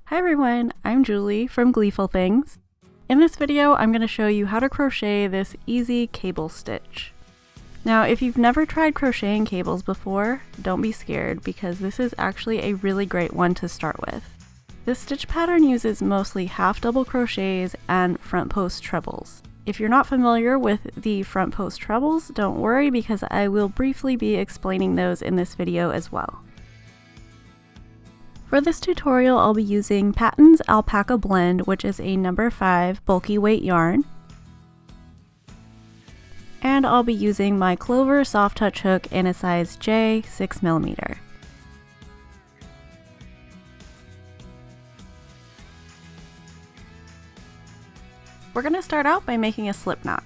Hi everyone, I'm Julie from Gleeful Things. In this video, I'm going to show you how to crochet this easy cable stitch. Now, if you've never tried crocheting cables before, don't be scared because this is actually a really great one to start with. This stitch pattern uses mostly half double crochets and front post trebles. If you're not familiar with the front post trebles, don't worry because I will briefly be explaining those in this video as well. For this tutorial, I'll be using Patton's Alpaca Blend, which is a number 5 bulky weight yarn. And I'll be using my Clover soft touch hook in a size J 6mm. We're going to start out by making a slip knot.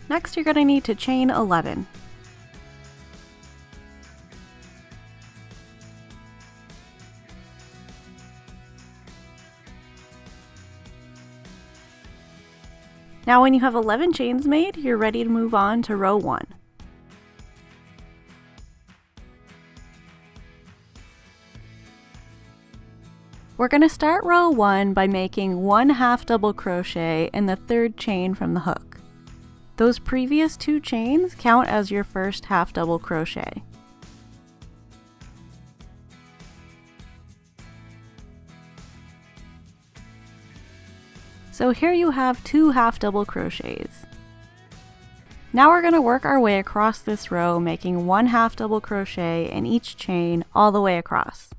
Next, you're going to need to chain 11. Now when you have 11 chains made, you're ready to move on to row 1. We're going to start row 1 by making 1 half double crochet in the 3rd chain from the hook. Those previous 2 chains count as your first half double crochet. So here you have 2 half double crochets. Now we're going to work our way across this row, making 1 half double crochet in each chain all the way across.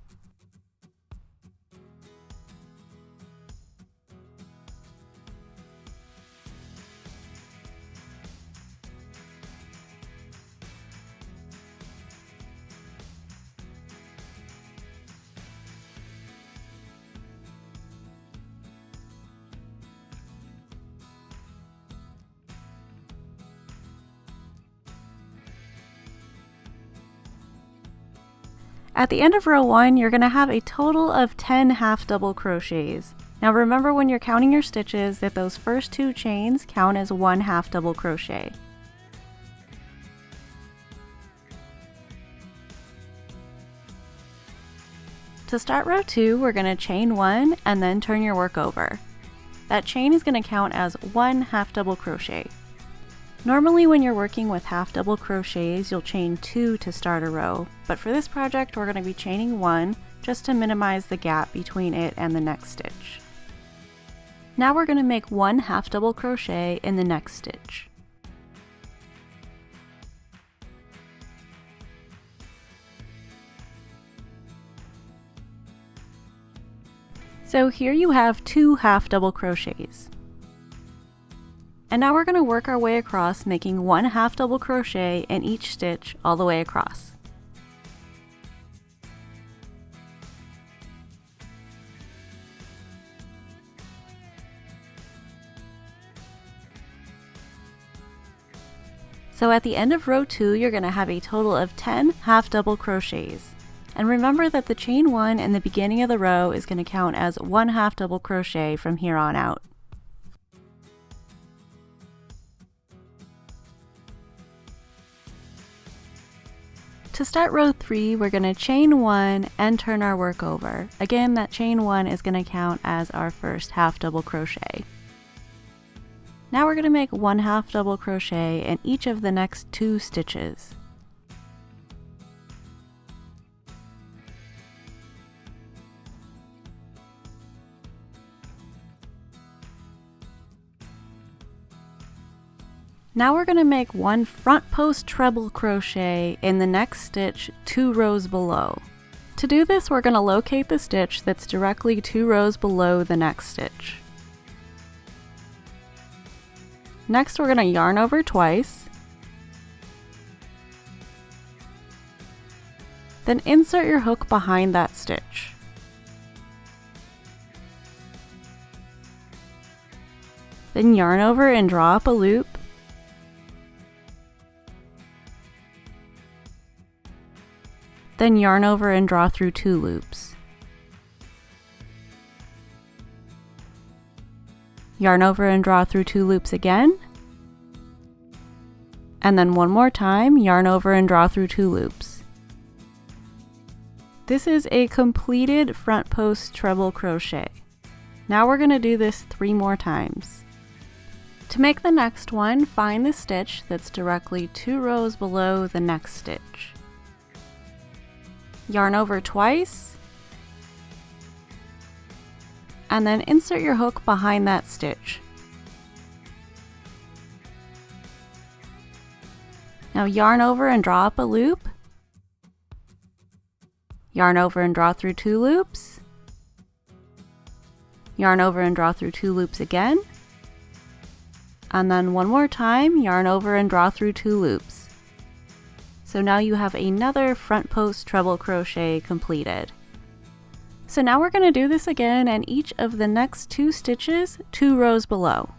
At the end of row 1, you're going to have a total of 10 half double crochets. Now remember when you're counting your stitches that those first 2 chains count as 1 half double crochet. To start row 2, we're going to chain 1 and then turn your work over. That chain is going to count as 1 half double crochet. Normally when you're working with half double crochets, you'll chain 2 to start a row, but for this project we're going to be chaining 1 just to minimize the gap between it and the next stitch. Now we're going to make 1 half double crochet in the next stitch. So here you have 2 half double crochets. And now we're going to work our way across, making 1 half double crochet in each stitch all the way across. So at the end of row 2, you're going to have a total of 10 half double crochets. And remember that the chain 1 in the beginning of the row is going to count as 1 half double crochet from here on out. To start row 3, we're going to chain 1 and turn our work over. Again, that chain 1 is going to count as our first half double crochet. Now we're going to make 1 half double crochet in each of the next 2 stitches. Now we're going to make 1 front post treble crochet in the next stitch 2 rows below. To do this, we're going to locate the stitch that's directly 2 rows below the next stitch. Next, we're going to yarn over twice. Then insert your hook behind that stitch. Then yarn over and draw up a loop. Then yarn over and draw through 2 loops. Yarn over and draw through 2 loops again. And then one more time, yarn over and draw through 2 loops. This is a completed front post treble crochet. Now we're going to do this 3 more times. To make the next one, find the stitch that's directly 2 rows below the next stitch. Yarn over twice, and then insert your hook behind that stitch. Now yarn over and draw up a loop, yarn over and draw through 2 loops, yarn over and draw through 2 loops again, and then one more time, yarn over and draw through 2 loops. So now you have another front post treble crochet completed. So now we're going to do this again in each of the next 2 stitches, 2 rows below.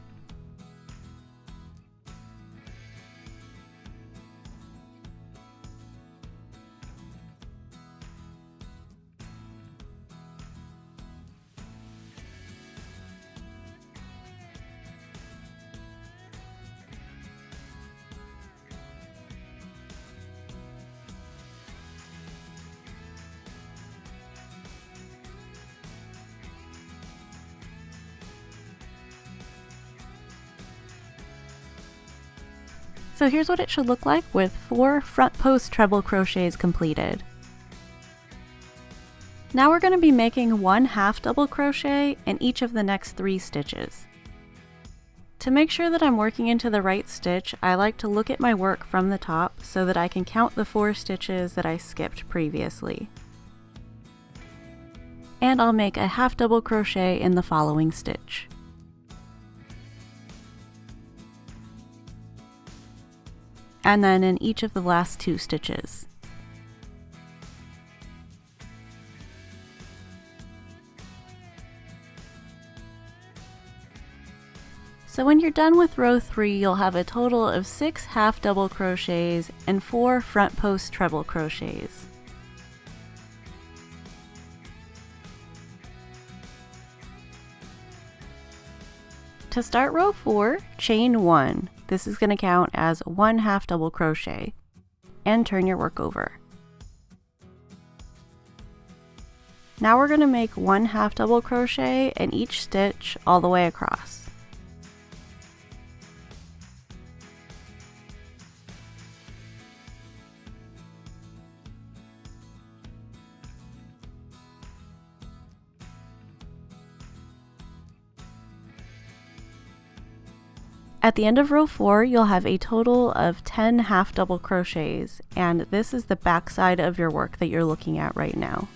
So here's what it should look like with 4 front post treble crochets completed. Now we're going to be making 1 half double crochet in each of the next 3 stitches. To make sure that I'm working into the right stitch, I like to look at my work from the top so that I can count the 4 stitches that I skipped previously. And I'll make a half double crochet in the following stitch. And then in each of the last 2 stitches. So when you're done with row 3, you'll have a total of 6 half double crochets and 4 front post treble crochets. To start row 4, chain 1. This is going to count as 1 half double crochet, and turn your work over. Now we're going to make 1 half double crochet in each stitch all the way across. At the end of row 4, you'll have a total of 10 half double crochets, and this is the back side of your work that you're looking at right now.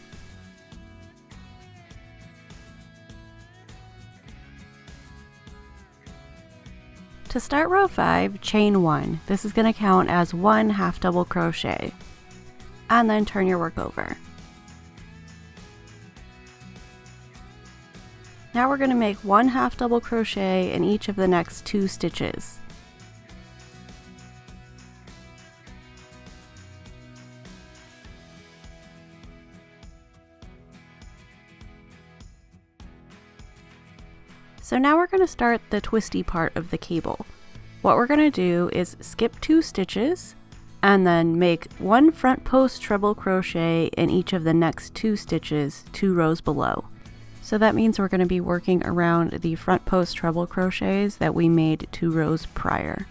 To start row 5, chain 1. This is going to count as 1 half double crochet, and then turn your work over. Now we're going to make 1 half double crochet in each of the next 2 stitches. So now we're going to start the twisty part of the cable. What we're going to do is skip 2 stitches and then make 1 front post treble crochet in each of the next 2 stitches 2 rows below. So that means we're going to be working around the front post treble crochets that we made 2 rows prior.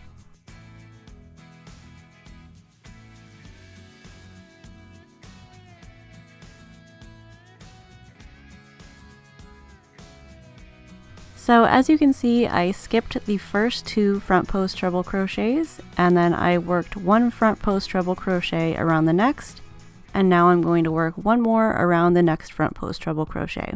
So as you can see, I skipped the first 2 front post treble crochets, and then I worked 1 front post treble crochet around the next, and now I'm going to work 1 more around the next front post treble crochet.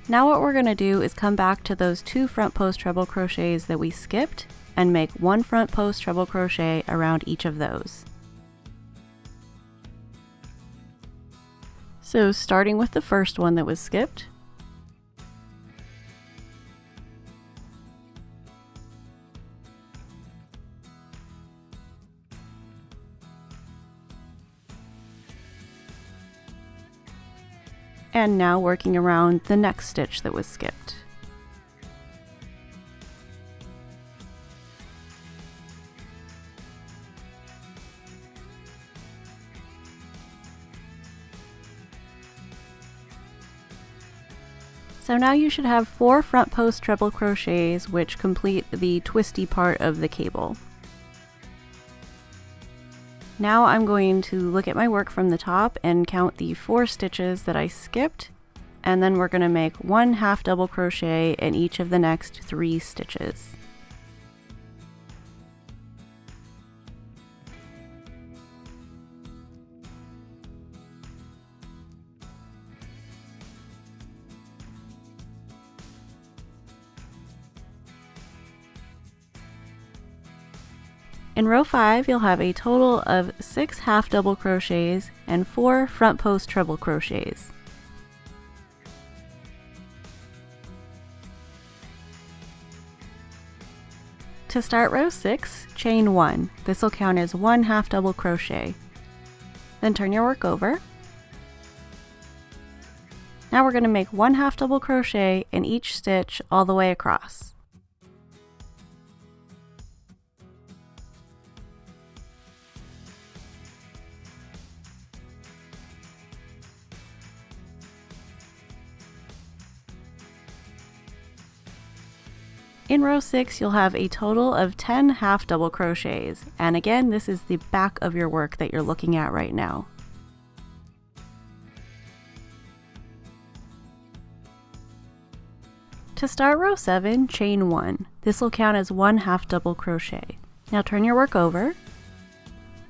Now what we're going to do is come back to those 2 front post treble crochets that we skipped and make 1 front post treble crochet around each of those. So starting with the first one that was skipped, and now working around the next stitch that was skipped. So now you should have 4 front post treble crochets, which complete the twisty part of the cable. Now I'm going to look at my work from the top and count the 4 stitches that I skipped, and then we're going to make 1 half double crochet in each of the next 3 stitches. In row 5, you'll have a total of 6 half double crochets and 4 front post treble crochets. To start row 6, chain 1. This will count as 1 half double crochet. Then turn your work over. Now we're going to make 1 half double crochet in each stitch all the way across. In row 6, you'll have a total of 10 half double crochets, and again, this is the back of your work that you're looking at right now. To start row 7, chain 1. This will count as 1 half double crochet. Now turn your work over.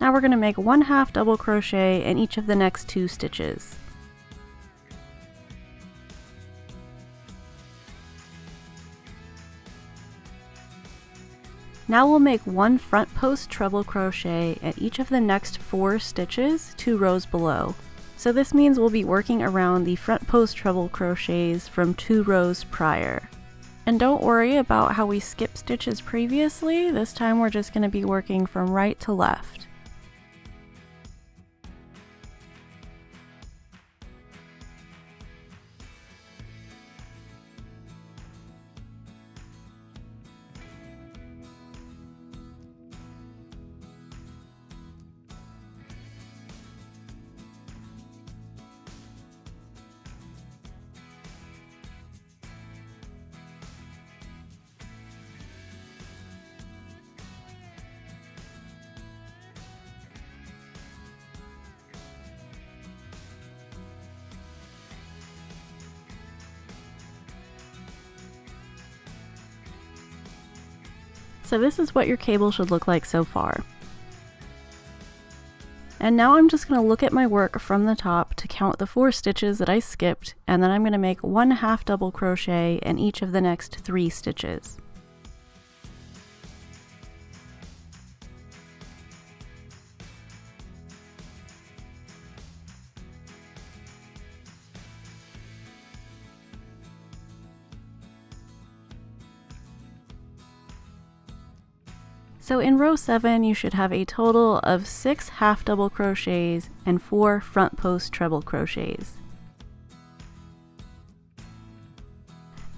Now we're going to make 1 half double crochet in each of the next 2 stitches. Now we'll make 1 front post treble crochet at each of the next 4 stitches 2 rows below. So this means we'll be working around the front post treble crochets from 2 rows prior. And don't worry about how we skipped stitches previously, this time we're just going to be working from right to left. So this is what your cable should look like so far. And now I'm just going to look at my work from the top to count the 4 stitches that I skipped, and then I'm going to make 1 half double crochet in each of the next 3 stitches. So in row 7, you should have a total of 6 half double crochets and 4 front post treble crochets.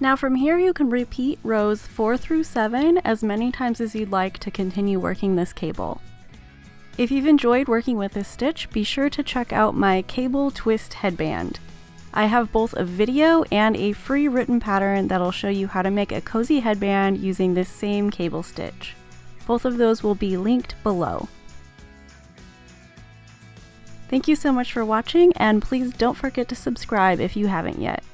Now from here you can repeat rows 4 through 7 as many times as you'd like to continue working this cable. If you've enjoyed working with this stitch, be sure to check out my cable twist headband. I have both a video and a free written pattern that'll show you how to make a cozy headband using this same cable stitch. Both of those will be linked below. Thank you so much for watching, and please don't forget to subscribe if you haven't yet.